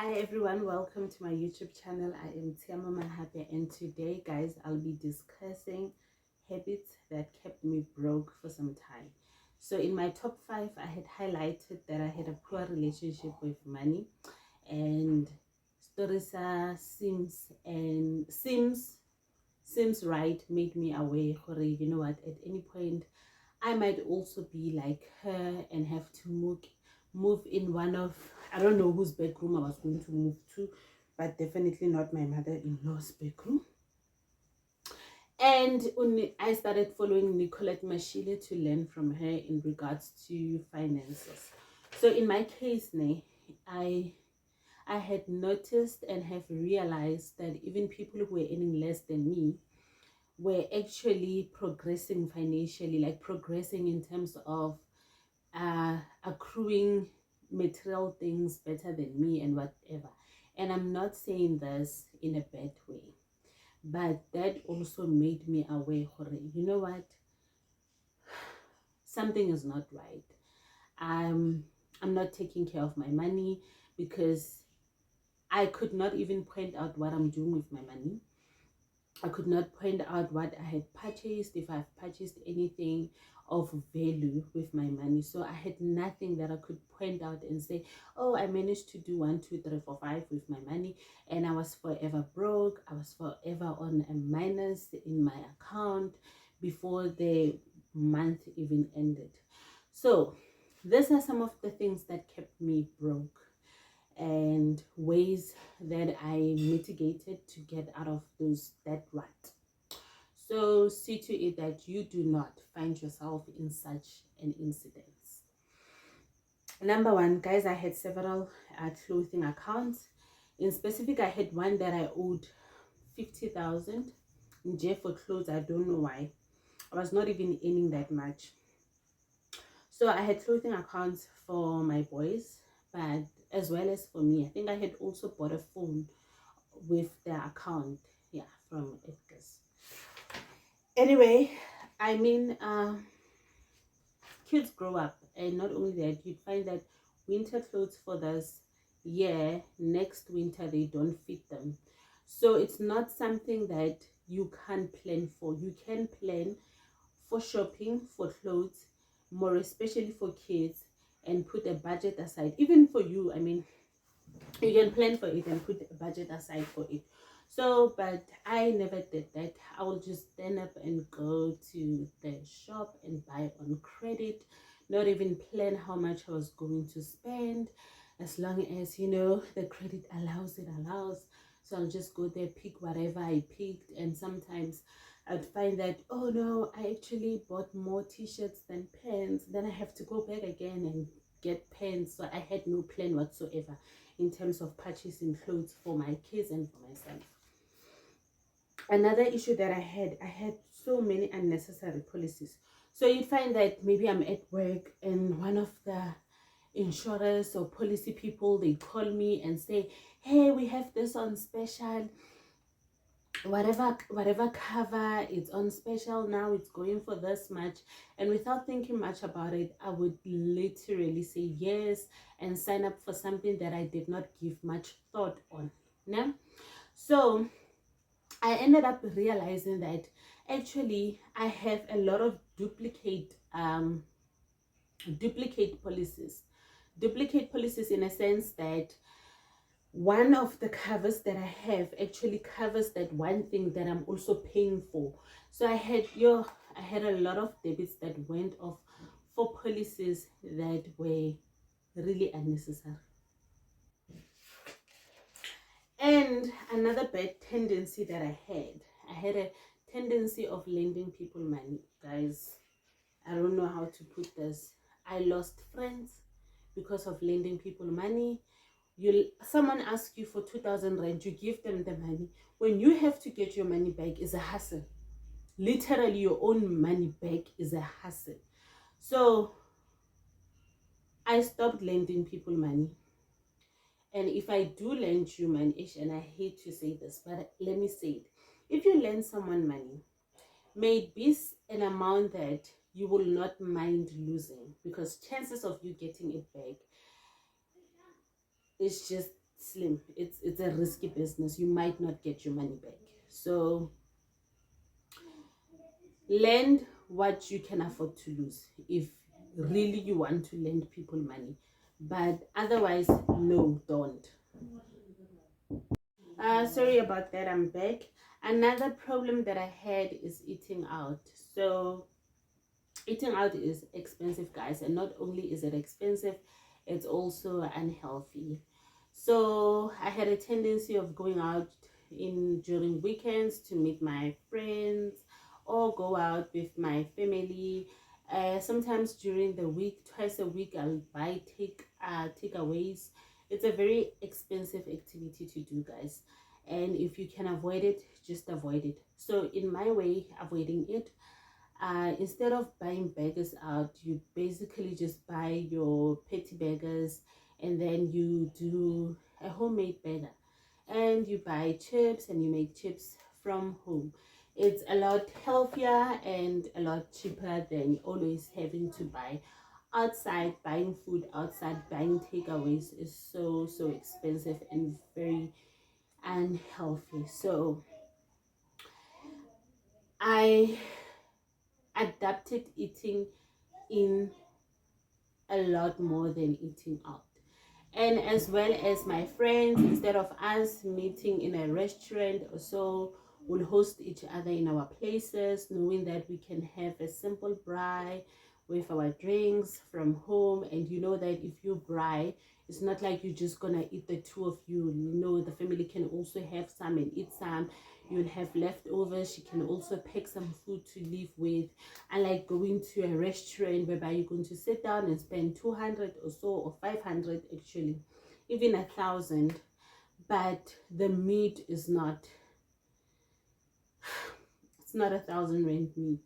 Hi everyone, welcome to my YouTube channel. I am Tiamo Mahape, and today guys I'll be discussing habits that kept me broke for some time. So in my top 5 I had highlighted that I had a poor relationship with money, and Storisa seems right made me aware, you know what, at any point I might also be like her and have to move in one of, I don't know whose bedroom I was going to move to, but definitely not my mother-in-law's bedroom. And I started following Nicolette Mashile to learn from her in regards to finances. So in my case, I had noticed and have realized that even people who were earning less than me were actually progressing financially, like progressing in terms of accruing material things better than me and whatever. And I'm not saying this in a bad way, but that also made me aware, you know what, something is not right. I'm not taking care of my money, because I could not even point out what I'm doing with my money. I could not point out what I had purchased, if I've purchased anything of value with my money. So I had nothing that I could point out and say, oh, I managed to do 1, 2, 3, 4, 5 with my money, and I was forever broke. I was forever on a minus in my account before the month even ended. So these are some of the things that kept me broke, and ways that I mitigated to get out of that rut. So see to it that you do not find yourself in such an incident. Number one, guys, I had several clothing accounts. In specific, I had one that I owed 50,000 in J for clothes. I don't know why. I was not even earning that much. So I had clothing accounts for my boys, but as well as for me. I think I had also bought a phone with the account, yeah, from Edgar's. Anyway, I mean, kids grow up, and not only that, you'd find that winter clothes for this year, next winter they don't fit them. So it's not something that you can't plan for. You can plan for shopping for clothes, more especially for kids, and put a budget aside. Even for you, I mean, you can plan for it and put a budget aside for it. So but I never did that. I will just stand up and go to the shop and buy on credit, not even plan how much I was going to spend, as long as, you know, the credit allows, it allows. So I'll just go there, pick whatever I picked, and sometimes I'd find that, oh no, I actually bought more t-shirts than pants. Then I have to go back again and get pants. So I had no plan whatsoever in terms of purchasing clothes for my kids and for myself. Another issue that I had so many unnecessary policies. So you'd find that maybe I'm at work and one of the insurers or policy people, they call me and say, hey, we have this on special, whatever cover, it's on special now, it's going for this much. And without thinking much about it, I would literally say yes and sign up for something that I did not give much thought on. Yeah? So I ended up realizing that actually I have a lot of duplicate policies, in a sense that one of the covers that I have actually covers that one thing that I'm also paying for. So I had a lot of debits that went off for policies that were really unnecessary. And another bad tendency that I had a tendency of lending people money. Guys, I don't know how to put this. I lost friends because of lending people money. Someone asks you for 2,000 rand, you give them the money. When you have to get your money back, is a hassle. Literally, your own money back is a hassle. So I stopped lending people money. And if I do lend you money, and I hate to say this, but let me say it. If you lend someone money, may it be an amount that you will not mind losing, because chances of you getting it back is just slim. It's a risky business. You might not get your money back. So lend what you can afford to lose if really you want to lend people money, but otherwise no, don't. Sorry about that, I'm back. Another problem that I had is eating out. So eating out is expensive, guys, and not only is it expensive, it's also unhealthy. So I had a tendency of going out in during weekends to meet my friends or go out with my family. Sometimes during the week, twice a week, I'll buy takeaways. It's a very expensive activity to do, guys, and if you can avoid it, just avoid it. So in my way, avoiding it, instead of buying burgers out, you basically just buy your patty burgers, and then you do a homemade burger, and you buy chips and you make chips from home. It's a lot healthier and a lot cheaper than always having to buy outside. Buying food outside, buying takeaways is so expensive and very unhealthy. So I adapted eating in a lot more than eating out. And as well as my friends, instead of us meeting in a restaurant or so, we'll host each other in our places, knowing that we can have a simple braai with our drinks from home. And you know that if you braai, it's not like you're just gonna eat the two of you. You know, the family can also have some and eat some. You'll have leftovers. You can also pack some food to live with. Unlike going to a restaurant whereby you're going to sit down and spend 200 or so, or 500, actually even 1,000, but the meat is not, it's not 1,000 rand meat.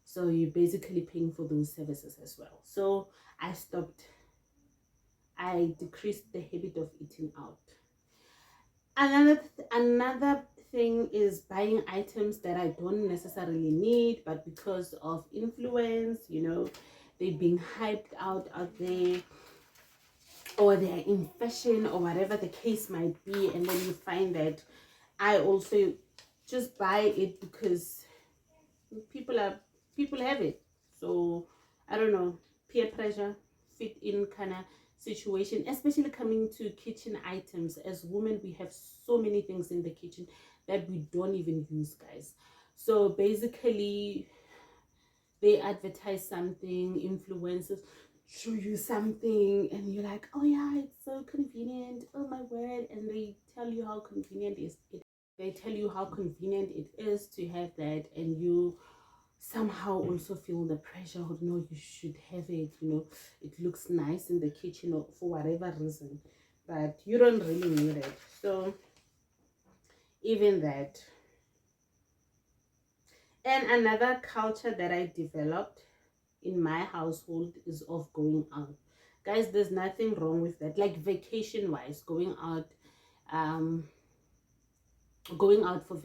So you're basically paying for those services as well. So I decreased the habit of eating out. Another thing is buying items that I don't necessarily need, but because of influence, you know, they're being hyped out there, or they're in fashion, or whatever the case might be, and then you find that I also just buy it because people have it. So I don't know, peer pressure, fit in kind of situation, especially coming to kitchen items. As women, we have so many things in the kitchen that we don't even use, guys. So basically they advertise something, influencers show you something, and you're like, oh yeah, it's so convenient, oh my word, and they tell you how convenient they tell you how convenient it is to have that, and you somehow also feel the pressure of, no, you should have it, you know, it looks nice in the kitchen, or for whatever reason, but you don't really need it. So even that. And another culture that I developed in my household is of going out, guys. There's nothing wrong with that, like vacation wise, um going out for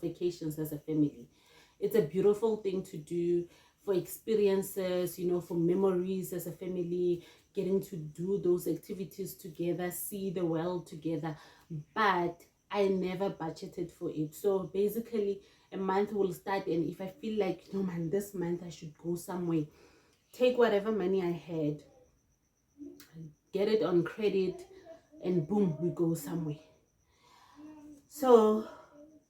vacations as a family. It's a beautiful thing to do, for experiences, you know, for memories as a family, getting to do those activities together, see the world together. But I never budgeted for it. So basically a month will start, and if I feel like, no man, this month I should go somewhere, take whatever money I had, get it on credit, and boom, we go somewhere. So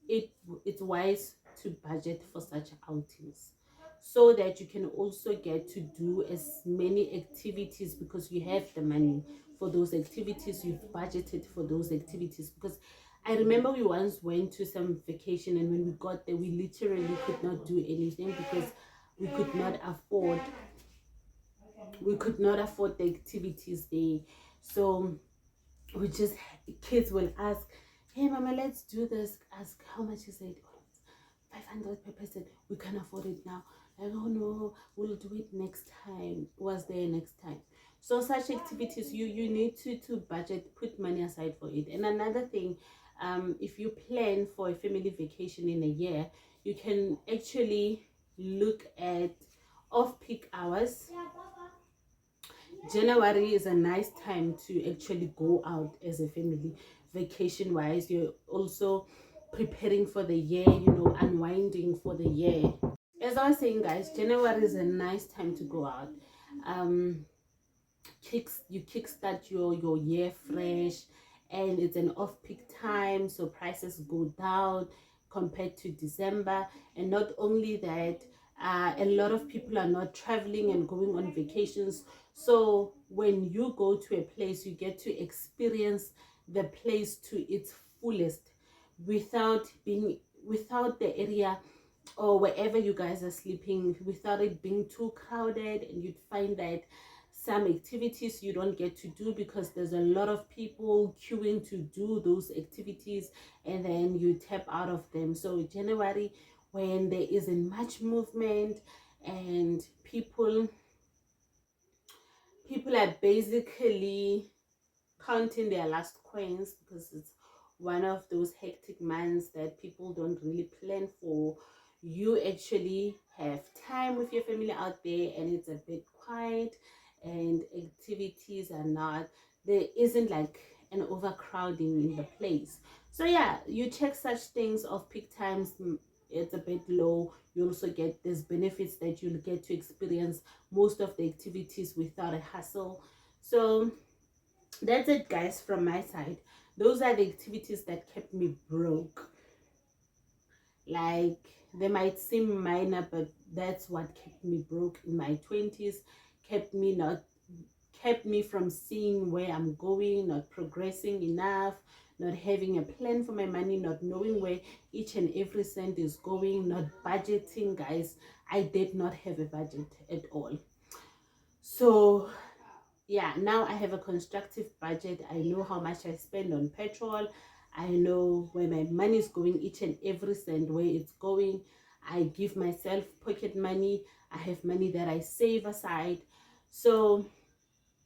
it's wise to budget for such outings, so that you can also get to do as many activities, because you have the money for those activities, you've budgeted for those activities. Because I remember we once went to some vacation, and when we got there, we literally could not do anything because we could not afford the activities there. So we just, kids will ask, hey mama, let's do this. Ask, how much is it? 500 per person. We can't afford it now. Like, oh no, we'll do it next time. Was there next time? So such activities, you need to budget, put money aside for it. And another thing, if you plan for a family vacation in a year, you can actually look at off-peak hours. January is a nice time to actually go out as a family, vacation wise. You're also preparing for the year, you know, unwinding for the year. As I was saying, guys, January is a nice time to go out. Um, you kickstart your year fresh, and it's an off-peak time, so prices go down compared to December. And not only that, a lot of people are not traveling and going on vacations, so when you go to a place, you get to experience the place to its fullest without being without the area or wherever you guys are sleeping, without it being too crowded. And you'd find that some activities you don't get to do because there's a lot of people queuing to do those activities, and then you tap out of them. So January, when there isn't much movement and people are basically counting their last coins, because it's one of those hectic months that people don't really plan for. You actually have time with your family out there, and it's a bit quiet, and activities are not there, isn't like an overcrowding in the place. So yeah, you check such things of peak times. It's a bit low. You also get these benefits that you'll get to experience most of the activities without a hassle. So that's it, guys, from my side. Those are the activities that kept me broke. Like, they might seem minor, but that's what kept me broke in my 20s, kept me from seeing where I'm going, not progressing enough, not having a plan for my money, not knowing where each and every cent is going, not budgeting, guys. I did not have a budget at all. So yeah, now I have a constructive budget. I know how much I spend on petrol. I know where my money is going, each and every cent where it's going. I give myself pocket money. I have money that I save aside. So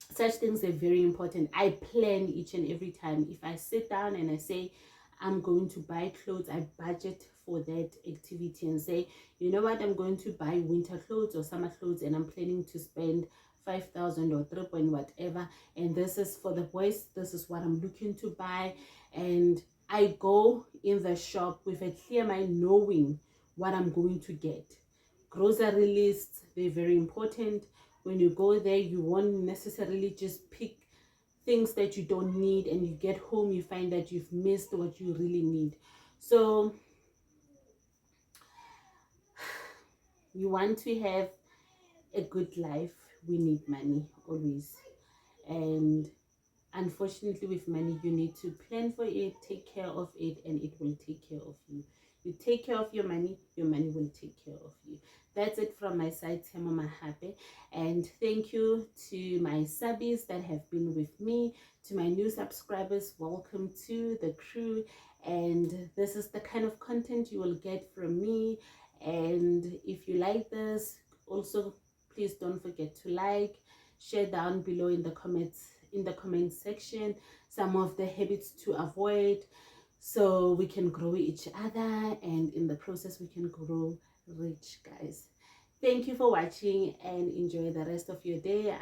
such things are very important. I plan each and every time. If I sit down and I say I'm going to buy clothes, I budget for that activity and say, you know what, I'm going to buy winter clothes or summer clothes, and I'm planning to spend 5,000 or 3 point whatever, and this is for the boys, this is what I'm looking to buy. And I go in the shop with a clear mind, knowing what I'm going to get. Grocery lists, they're very important. When you go there, you won't necessarily just pick things that you don't need, and you get home, you find that you've missed what you really need. So you want to have a good life, we need money always. And unfortunately, with money, you need to plan for it, take care of it, and it will take care of you. You take care of your money will take care of you. That's it from my side, Temo Mahape. And thank you to my subbies that have been with me. To my new subscribers, welcome to the crew. And this is the kind of content you will get from me. And if you like this, also please don't forget to like, share down below in the comment section some of the habits to avoid, so we can grow each other, and in the process we can grow rich, guys. Thank you for watching, and enjoy the rest of your day.